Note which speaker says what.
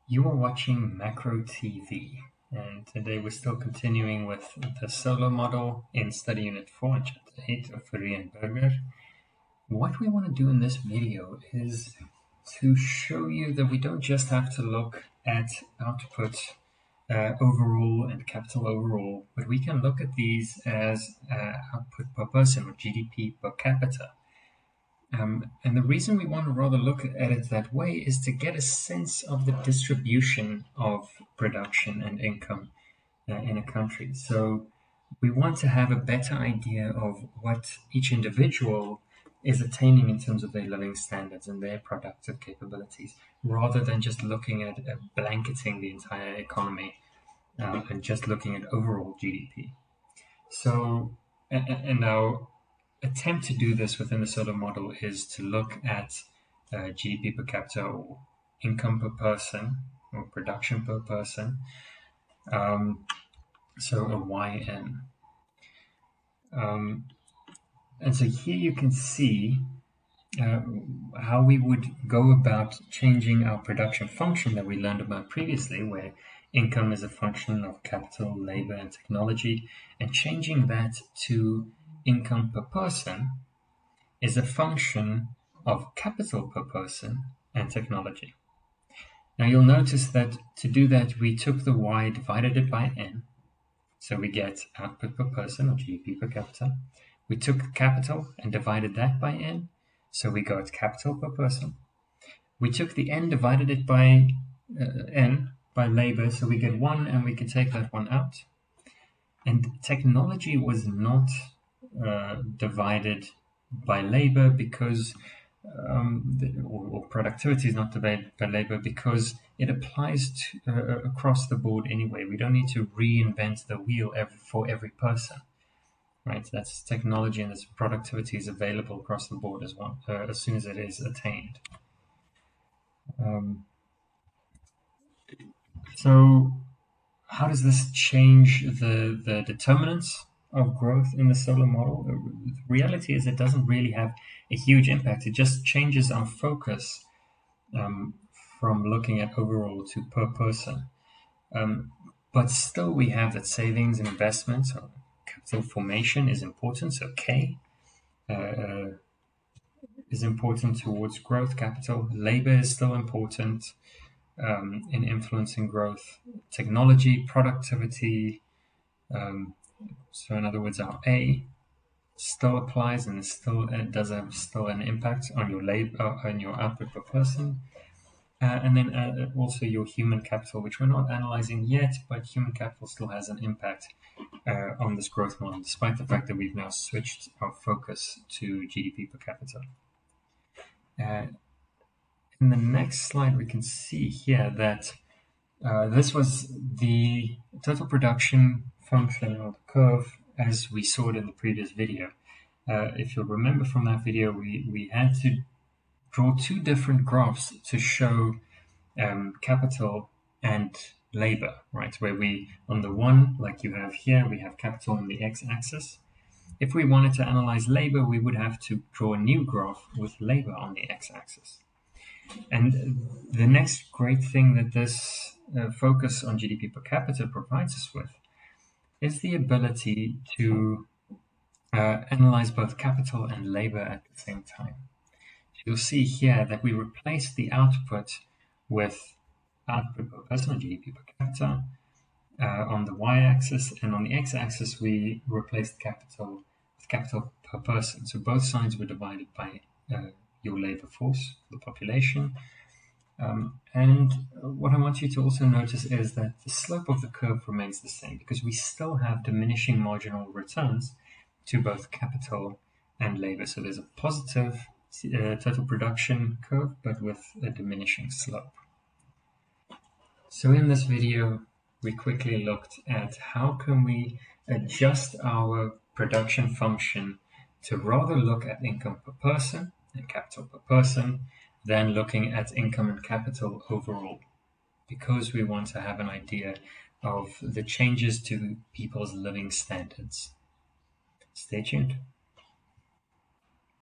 Speaker 1: You are watching Macro TV, and today we're still continuing with the Solow model in study unit 4 and chapter 8 of Fourie and Berger. What we want to do in this video is to show you that we don't just have to look at output overall and capital overall, but we can look at these as output per person or GDP per capita. And the reason we want to rather look at it that way is to get a sense of the distribution of production and income in a country. So we want to have a better idea of what each individual is attaining in terms of their living standards and their productive capabilities, rather than just looking at blanketing the entire economy and just looking at overall GDP. So, and our attempt to do this within the Solow model is to look at GDP per capita or income per person or production per person, so a YN. And so here you can see how we would go about changing our production function that we learned about previously, where income is a function of capital, labor, and technology, and changing that to income per person is a function of capital per person and technology. Now you'll notice that to do that, we took the Y, divided it by N, so we get output per person or GDP per capita. We took capital and divided that by N, so we got capital per person. We took the N, divided it by N, by labor, so we get 1, and we can take that 1 out. And technology was not divided by labor because, or productivity is not divided by labor because it applies to, across the board anyway. We don't need to reinvent the wheel for every person, right? That's technology, and this productivity is available across the board as well, as soon as it is attained. So how does this change the determinants of growth in the Solow model? The reality is it doesn't really have a huge impact. It just changes our focus from looking at overall to per person. But still we have that savings and investments, or capital formation is important. So K is important towards growth capital. Labor is still important in influencing growth. Technology, productivity, so in other words, our A still applies and still does have still an impact on your labor, on your output per person, and then also your human capital, which we're not analyzing yet, but human capital still has an impact on this growth model, despite the fact that we've now switched our focus to GDP per capita. In the next slide, we can see here that this was the total production function or the curve as we saw it in the previous video. If you'll remember from that video, we had to draw two different graphs to show capital and labor, right? Where we, on the one, like you have here, we have capital on the x-axis. If we wanted to analyze labor, we would have to draw a new graph with labor on the x-axis. And the next great thing that this focus on GDP per capita provides us with is the ability to analyze both capital and labor at the same time. So you'll see here that we replace the output with output per person, or GDP per capita, on the y-axis, and on the x-axis we replaced capital with capital per person. So both sides were divided by your labor force, the population. And what I want you to also notice is that the slope of the curve remains the same because we still have diminishing marginal returns to both capital and labor. So there's a positive total production curve, but with a diminishing slope. So in this video, we quickly looked at how can we adjust our production function to rather look at income per person and capital per person than looking at income and capital overall, because we want to have an idea of the changes to people's living standards. Stay tuned.